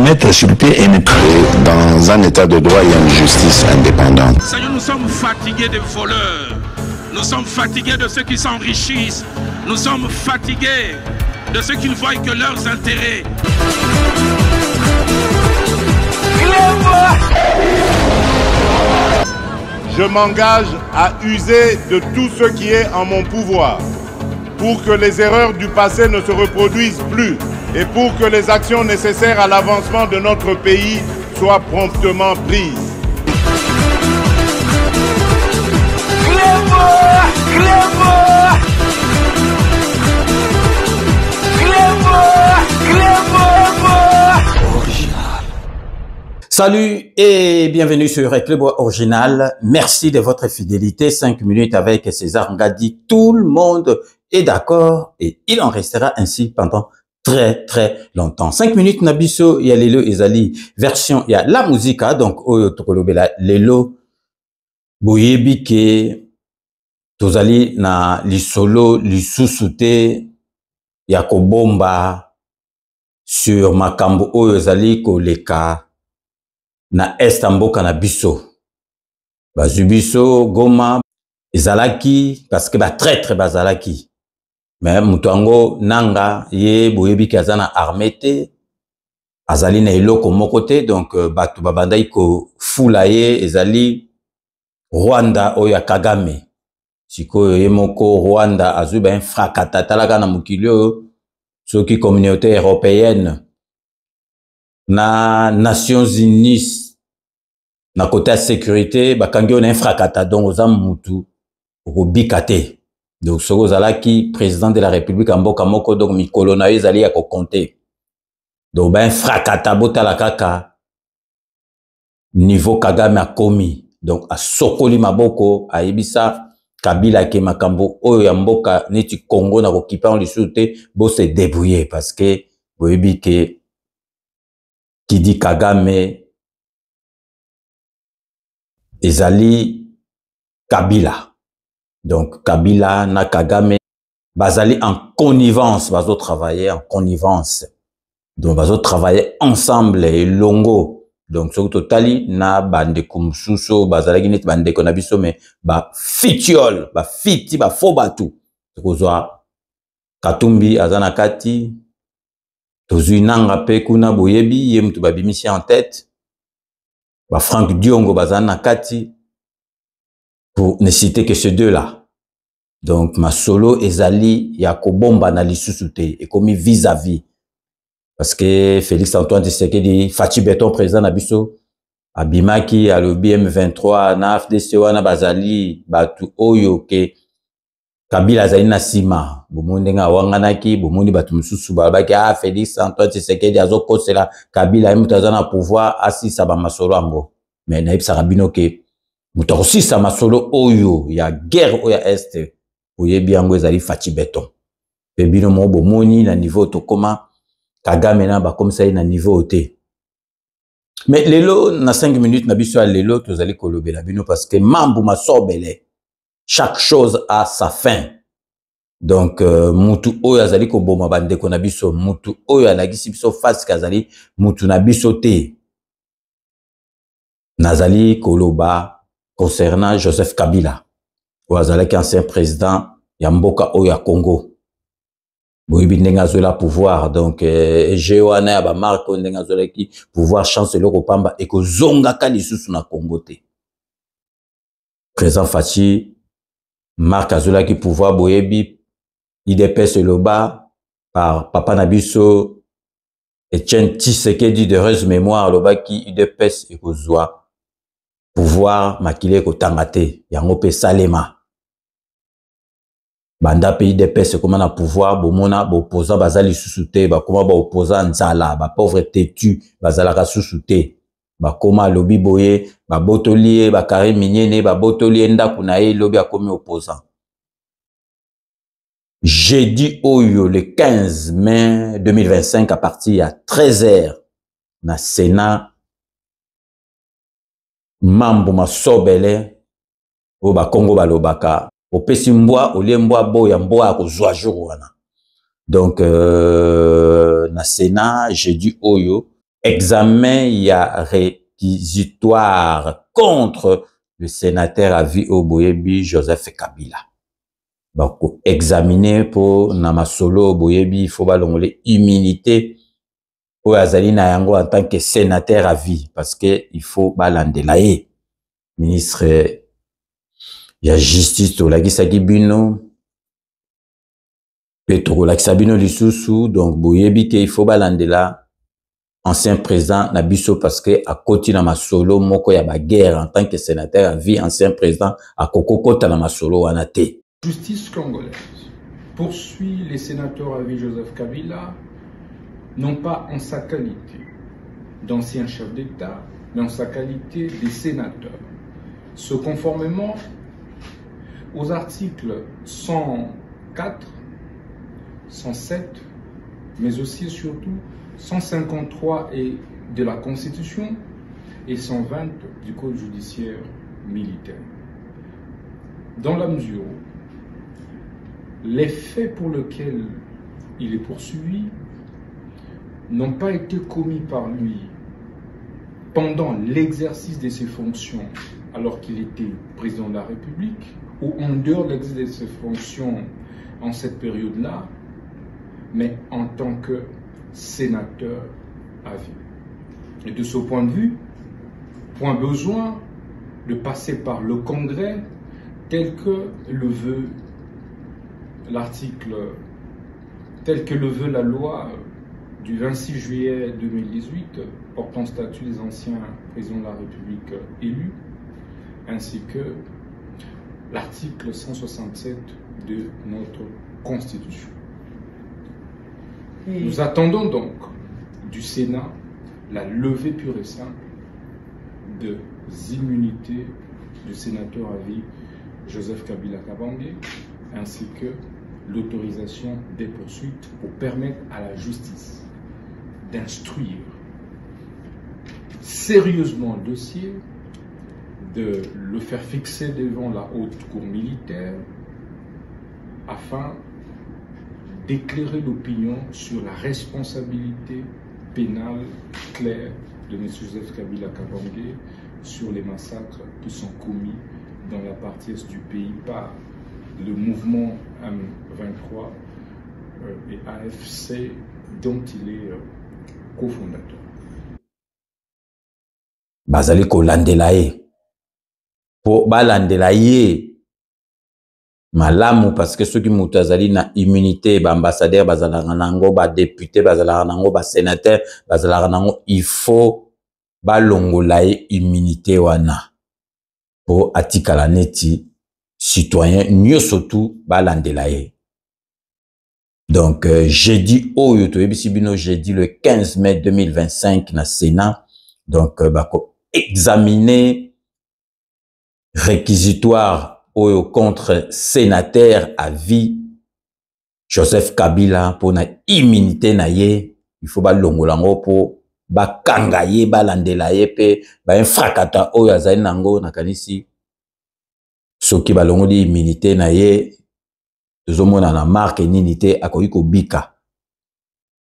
mettre sur pied et dans un état de droit, il y a une justice indépendante. Seigneur, nous sommes fatigués des voleurs. Nous sommes fatigués de ceux qui s'enrichissent. Nous sommes fatigués de ceux qui ne voient que leurs intérêts. Je m'engage à user de tout ce qui est en mon pouvoir pour que les erreurs du passé ne se reproduisent plus et pour que les actions nécessaires à l'avancement de notre pays soient promptement prises. Salut et bienvenue sur Reclebois Original. Merci de votre fidélité. 5 minutes avec César Ngadi. Tout le monde est d'accord et il en restera ainsi pendant très longtemps. 5 minutes Nabiso, il y a Lelo Ezali. Version, il y a la musique, donc Oyo Tokolobela Lelo. Boyebike. Tozali na lisolo, lisusute. Yakobomba. Sur Makambo Oyo Ezali Koleka. Na Estamboka na biso. Bazubiso, Goma, Ezalaki, parce que très bazalaki. Mais Mutuango, Nanga, Ye, Boyebi Kazana armete, Azali na eloko mokote, donc Batu Babandai ko Fulaye, Ezali, Rwanda, Oya Kagame. Siko Yemoko, Rwanda, Azuba, un frakata, talaga na mukilio, soki communauté européenne, na Nations Unies, na côté de sécurité, bakangi on infrakata donc aux amutu robikate. Donc ce qui président de la République en boka moko donc mikolo na ezali ya ko compter. Donc ben frakata bota la kaka niveau Kagame a commis. Donc a sokoli maboko a ebisa Kabila ke makambo oyo ya mboka neti Congo na ko kipa on lisute bo se débrouiller parce que boyebi ke qui dit Kagame Ezali Kabila. Donc Kabila na Kagame bazali en connivence, bazo travailler en connivence. Donc bazo travailler ensemble et longo. Donc ce totali na bande kumsuso bazali net bande konabiso mais ba fitiol, ba fiti ba fobatu. Kozwa Katumbi azana kati tozui nanga pe kuna boyebi ye mutu babimisi en tête. Ba Frank Diongo bazana kati pour ne citer que ces deux-là. Donc ma solo ezali ya kobomba na lisusute et comme vis-à-vis parce que Félix Antoine Tshisekedi Fachi Beton président na biso abimaki à le BM23 na FDC wana bazali batu oyo ke Kabila azali na sima bomundi nga wanganaki bomundi batu mususu babaki Félix Antoine Tshisekedi azokosela Kabila emutazana pouvoir asisa ba masolo ango mais na ibsa rabino ke mutasisa masolo oyo ya guerre oya est oyebi ango ezali Fachi Beton pe bino mo bomoni na niveau tokoma Kagame na ba comme ça na niveau te mais lelo na 5 minutes na biso lelo tozali kolobela bino parce que mambu masobele. Chaque chose a sa fin. Donc, mutu oyo azali ko boma bande ko na biso, mutu oyo alagisi biso face kazali, mutu na biso te. Nazali koloba concernant Joseph Kabila. Ou azali ancien président ya mboka oyo ya Congo. Boyebi ndenga zola pouvoir. Donc, Jewana ya ba marko ndenga zola ki pouvoir chancelier ko pamba et ko zonga ka lisusu na Congo te. Président Fachi Marc Azoula qui pouvoir boyebi IDPS loba par Papa Nabiso Etienne Tshisekedi de heureuse mémoire loba qui IDPS et kozwa pouvoir makile ko tangate yango pe salema banda pays IDPS comment na pouvoir bomona bo opposant bazali susute ba comment ba opposant nzala ba pauvre têtu bazala ka susute ba koma lobi boye ba botolier ba carré mignene ba botolier ndaku na ye lobi akomi opposant. Jeudi oyo le 15 mai 2025 à partir à 13h na Sénat mambo masobele o ba Congo balobaka opesi mbwa olembwa boya mbwa akozwa jour wana. Donc na Sénat jeudi oyo examen, il y a réquisitoire contre le sénateur à vie au Boyebi, Joseph Kabila. Pour examiner pour Namasolo Boyebi, il faut balongler immunité pour Azali Nayango en tant que sénateur à vie, parce que il faut balandelaye. Ministre, il y a justice, Tolagi Sagibino, Petro Laksabino Lisusu, donc Boyebi qu'il faut balandela. Ancien président Nabiso parce que à côté de Namasolo, moko ya ba guerre en tant que sénateur à vie, ancien président à Kokokota Namasolo Anate. Justice congolaise poursuit les sénateurs à vie Joseph Kabila, non pas en sa qualité d'ancien chef d'État, mais en sa qualité de sénateur. Ce conformément aux articles 104, 107, mais aussi et surtout 153 de la Constitution et 120 du Code judiciaire militaire. Dans la mesure où les faits pour lesquels il est poursuivi n'ont pas été commis par lui pendant l'exercice de ses fonctions alors qu'il était président de la République ou en dehors de l'exercice de ses fonctions en cette période-là, mais en tant que sénateur à vie. Et de ce point de vue, point besoin de passer par le Congrès tel que le veut l'article, tel que le veut la loi du 26 juillet 2018 portant statut des anciens présidents de la République élus, ainsi que l'article 167 de notre Constitution. Nous attendons donc du Sénat la levée pure et simple des immunités du sénateur à vie Joseph Kabila Kabange, ainsi que l'autorisation des poursuites pour permettre à la justice d'instruire sérieusement le dossier, de le faire fixer devant la haute cour militaire afin d'éclairer l'opinion sur la responsabilité pénale claire de M. Joseph Kabila Kabange sur les massacres qui sont commis dans la partie est du pays par le mouvement M23 et AFC dont il est cofondateur. Bazali ko landelaye. Po balandelaye. Malamu parce que ceux qui moutazali na immunité, ba ambassadeur, bazalaka nango, ba député, bazalaka nango, ba sénateur, bazalaka nango, il faut ba longolaye immunité wana. Po atikala neti citoyen, mieux surtout ba landelaye. Donc jeudi oyo to ebisibino jeudi le 15 mai 2025 na Sénat. Donc bako examiner réquisitoire contre sénateur à vie Joseph Kabila pour na immunité na ye, il faut ba longolango pour ba kangaye ba landela ye pe ba infrakata oyo azali nango nakanisi soki ba longo di immunité na ye tozomona na marque ninité akoki ko bika.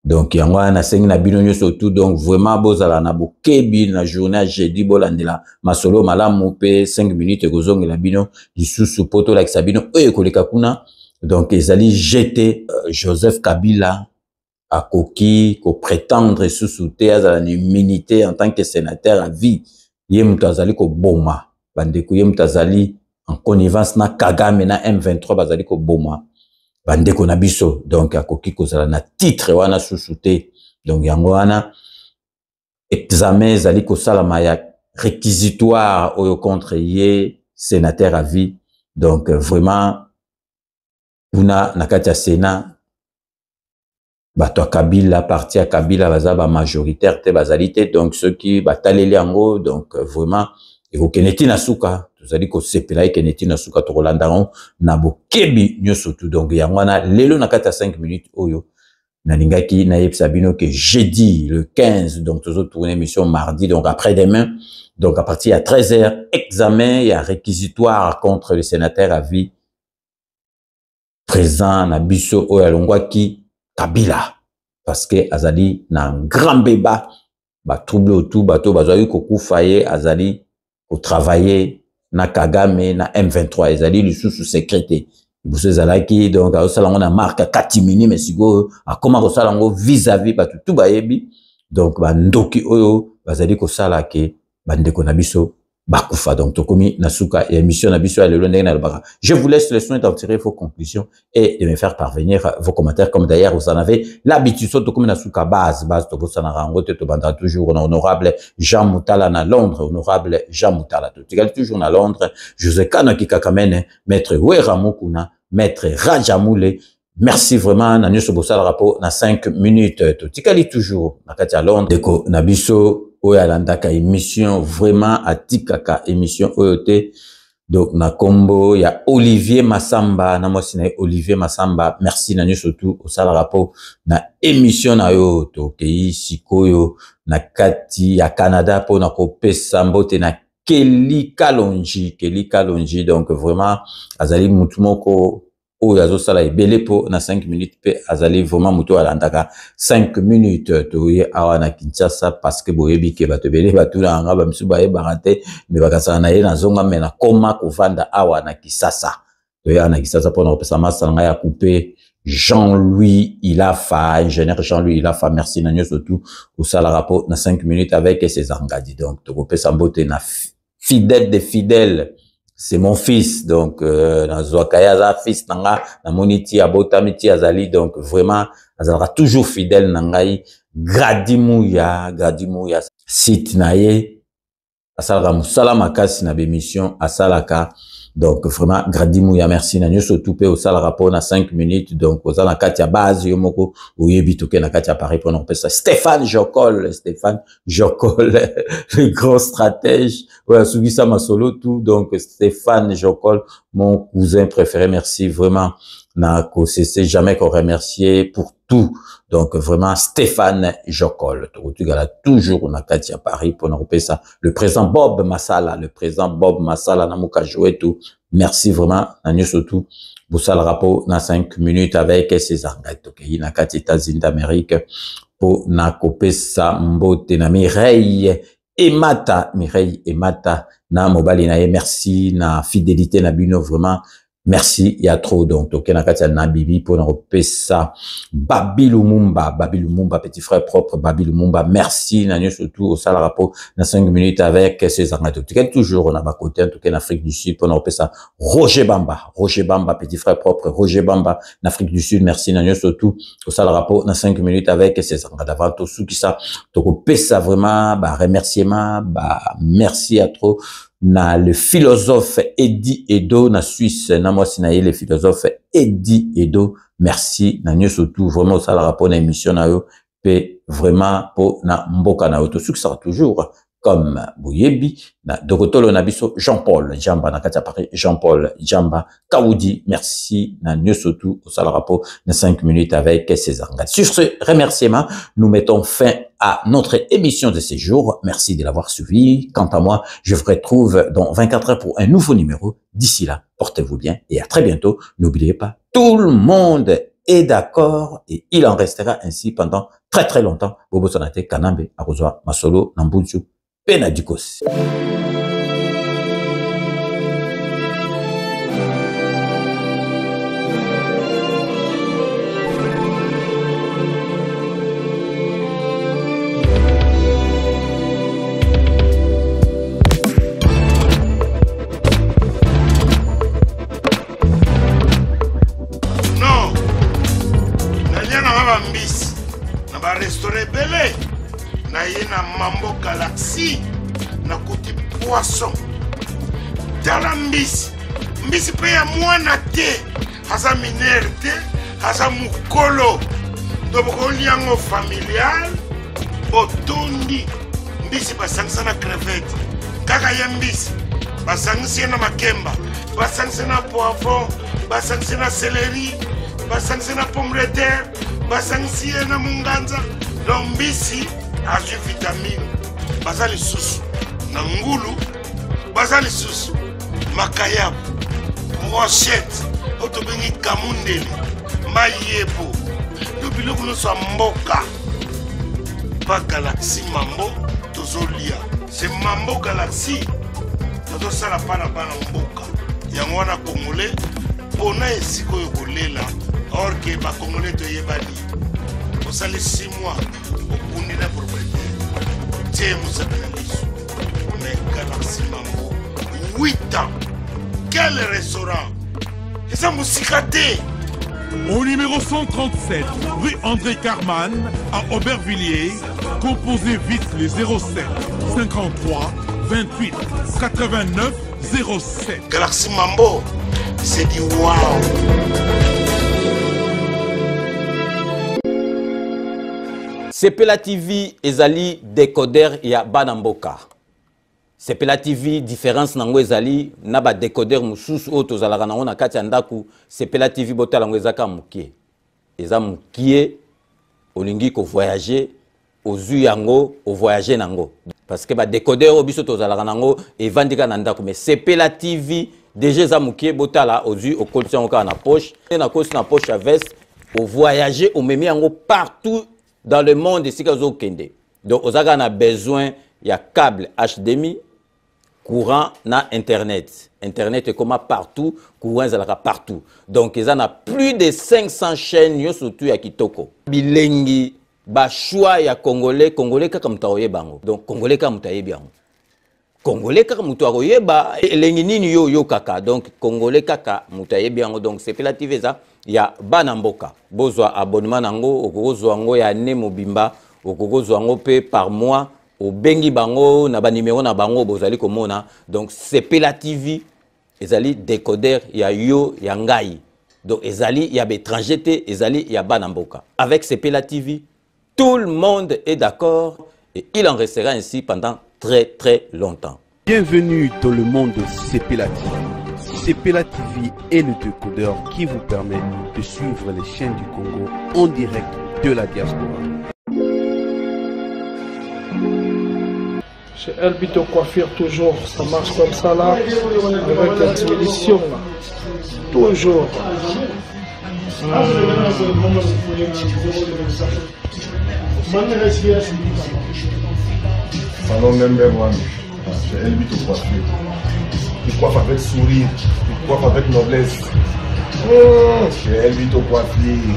Donc yango na sengi na bino nyoso tout, donc vraiment bozala na bokebi na journée jeudi bolandela masolo malamu pe 5 minutes kozongela bino lisusu poto la kisabino oyo koleka kuna. Donc ezali jeté Joseph Kabila akoki ko prétendre sous-souté azala na immunité en tant que sénateur à vie, ye mutu azali ko boma bandeko, ye mutu azali en connivence na Kagame na M23 bazali ko boma bandeko na biso. Donc akoki kozala na titre wana sous-souté. Donc yango wana examen zali ko salama ya réquisitoire oyo contre ye sénateur à vie. Donc vraiment kuna na kati ya Sénat bato Kabila parti à Kabila baza ba majoritaire te bazali te, donc ceux qui bataleli yango donc vraiment ekokeneti na suka tozali ko sepela ekeneti na suka to kolandango na bokebi nyoso tout. Donc yango wana lelo na kati ya 5 minutes oyo na lingaki na yebisa bino que jeudi le 15 donc tozo tourner émission mardi, donc après-demain, donc à partir à 13h examen et réquisitoire contre le sénateur à vie présent na biso oyo alongwaki Kabila parce que azali na grand débat ba trouble autour bato bazali kokufa ye azali ko travailler na Kagame na M23 ezali lisusu sécurité buso ezalaki donc aosala na marque katimini mais sigo akoma kosala ngo vis-à-vis bato tout bayebi donc ba ndoki oyo bazali kosala ke bandeko na biso bakufa. Donc tokomi nasuka émission na biso lelo ndenge na lobaka. Je vous laisse le soin d'en tirer vos conclusions et de me faire parvenir vos commentaires comme d'ailleurs vous en avez l'habitude. So tokomi nasuka base to bosana rango te to banda toujours na honorable Jean Moutala na Londres, honorable Jean Moutala to tigal toujours na Londres, José Kana Kikakamene, maître Wera Mukuna, maître Rajamoule. Merci vraiment na nyuso bosala rapport na 5 minutes to tikali toujours na kati ya Londres deko na biso oya landaka émission vraiment atikaka émission oyote donc na kombo ya Olivier Massamba na mosina Olivier Massamba. Merci na nyuso tout osala rapport na émission na yo to kei sikoyo na kati ya Canada po na kopesa mbote na Kelly Kalonji donc vraiment azali mutu moko oyo azosala ebele po na 5 minutes pe azali vraiment mutu alandaka 5 minutes to ye awa na Kinshasa parce que boyebi ke bato bele bato na nga ba misu ba barate me bakasana na ye na zonga me na koma kovanda awa na Kisasa to ya na Kisasa po na kopesa masanga ya couper Jean-Louis Ilafa, ingénieur Jean-Louis Ilafa. Merci na nyoso tout osala rapport na 5 minutes avec ses engadi donc to kopesa mbote na fidèle des fidèles. C'est mon fils, donc, na Zwakayaza, fils nanga, na moniti abotamiti azali, donc, vraiment, azalera toujours fidèle nangai, Gradimouya, site naye, asalaka musala makasi na bémission, asalaka, donc, vraiment, Gradimouya, merci na nyoso tupe, osala rapport na 5 minutes, donc, osala katia base, yomoko, oyebi toke na katia Paris, pour nous ça. Stéphane Jokol, le grand stratège, ouais, Sugisa Masolo, tout, donc, Stéphane Jokol, mon cousin préféré, merci vraiment, n'a qu'au cessé jamais qu'on remercier pour tout. Donc, vraiment, Stéphane Jokol. Tu gala toujours na Katia Paris pour nous ça. Le président Bob Massala, na muka joué tout. Merci vraiment, na surtout. Boussal rapport na 5 minutes avec César Gato, qui na Katia États-Unis d'Amérique pour na kopé sa mbote na Mireille Emata, na mobali na merci na fidélité na bino vraiment. Merci, il y a trop donc toke na katia na bibi pour na ça. Babi Lumumba, petit frère propre Babi Lumumba. Merci na nyo surtout au sala rapport na 5 minutes avec ses arnatos. Toujours on a bas côté en tout cas en Afrique du Sud pour na ça. Roger Bamba, petit frère propre Roger Bamba en Afrique du Sud. Merci na nyo surtout au sala rapport na 5 minutes avec ses arnatos. Tout sous qui ça toko ça vraiment bah remerciement bah merci à trop. Na le philosophe Eddie Edo na Suisse na moi sinaye le philosophe Eddie Edo merci na nyo surtout vraiment ça la rapport na émission na yo pe vraiment po na mboka na auto succès toujours comme Boyebi na dokotolo na biso Jean-Paul Jamba na katia Paris Jean-Paul Jamba Kaoudi merci na nyo surtout ça la rapport na 5 minutes avec César Ngat. Sur ce remerciement nous mettons fin à notre émission de ce jour. Merci de l'avoir suivi. Quant à moi, je vous retrouve dans 24 heures pour un nouveau numéro. D'ici là, portez-vous bien et à très bientôt. N'oubliez pas, tout le monde est d'accord et il en restera ainsi pendant très très longtemps. Bobo Sonate, Kanambe, Arozwa, Masolo, Nambunchu, Penadikos. Mambo Galaxy na kuti poisson dala mbisi pe ya mwana te haza minere te haza mukolo ndoboko liango familial botondi mbisi basangisa na crevette kaka ya mbisi basangisa na makemba basangisa na poivron basangisa na céleri basangisa na pomme de terre basangisa na munganza lombisi azu vitamine bazali susu na ngulu bazali susu makayabu brochette otobengi kamundeli mayebo lobiloko nyonso ya mboka pas Galaxy Mambo, Tozolia. C'est Mambo Galaxy. Tozo sala pana bana mboka. Yangwana Congolais, pona esiko yokolela. Or que ba Congolais to yebani. Au sali 6 mois, au kundi la propriété. Tiens, vous avez mais Galaxy Mambo, 8 ans. Quel restaurant? Et ça m'a cicaté. Au numéro 137, rue André Carman, à Aubervilliers, composez vite les 07 53 28 89 07. Galaxy Mambo, c'est du wow. Sepela TV ezali décodeur ya Banamboka. Sepela TV différence nango ezali na ba décodeur mususu o tozalaka nango na kati ya ndaku. Sepela TV botala ngo ezaka mukie. Eza mukie olingi ko voyager ozu yango o voyager nango. Parce que ba décodeur o biso tozalaka nango evandika na ndaku mais Sepela TV déjà eza mukie botala ozu o koltia ngo na poche na kosi na poche à veste o voyager o memi yango partout dans le monde ici kazo kende. Donc on a besoin il y a câble HDMI, courant na internet. Internet est comme partout, courant est partout. Donc ils en a plus de 500 chaînes surtout ya kitoko. Bilengi ba choix ya congolais kaka mutaoye bango. Donc congolais kaka mutaye bien. Congolais kaka mutaoye ba elengi nini yo kaka. Donc congolais kaka mutaye bien. Donc c'est Sepela TV ça. Ya Banamboka bozwa abonnement nango okozwa ngo ya ne mobimba okozwa ngo pe par mois au bengi bango na ba numéro na bango bozali komona. Donc Sepela TV ezali décodeur ya yo ya ngai. Donc ezali ya étranger ezali ya Banamboka. Avec Sepela TV tout le monde est d'accord et il en restera ainsi pendant très longtemps. Bienvenue dans le monde de Sepela TV. Sepela TV est le décodeur qui vous permet de suivre les chaînes du Congo en direct de la diaspora. Chez Elbito Coiffure, toujours, ça marche comme ça là, avec la solution là. Toujours. Salon number 1, chez Elbito Coiffure. Il coiffe avec sourire, il coiffe avec noblesse. Chez Elbito Coiffure.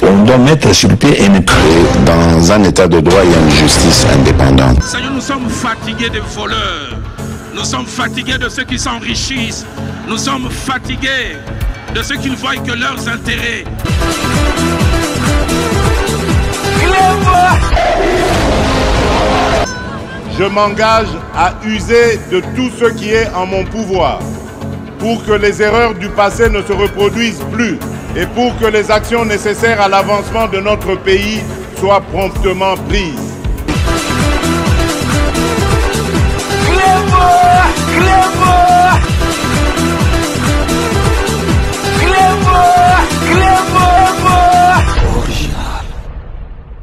On doit mettre sur pied et ne créer dans un état de droit et une justice indépendante. Seigneur, nous sommes fatigués des voleurs. Nous sommes fatigués de ceux qui s'enrichissent. Nous sommes fatigués de ceux qui ne voient que leurs intérêts. Je m'engage à user de tout ce qui est en mon pouvoir pour que les erreurs du passé ne se reproduisent plus et pour que les actions nécessaires à l'avancement de notre pays soient promptement prises.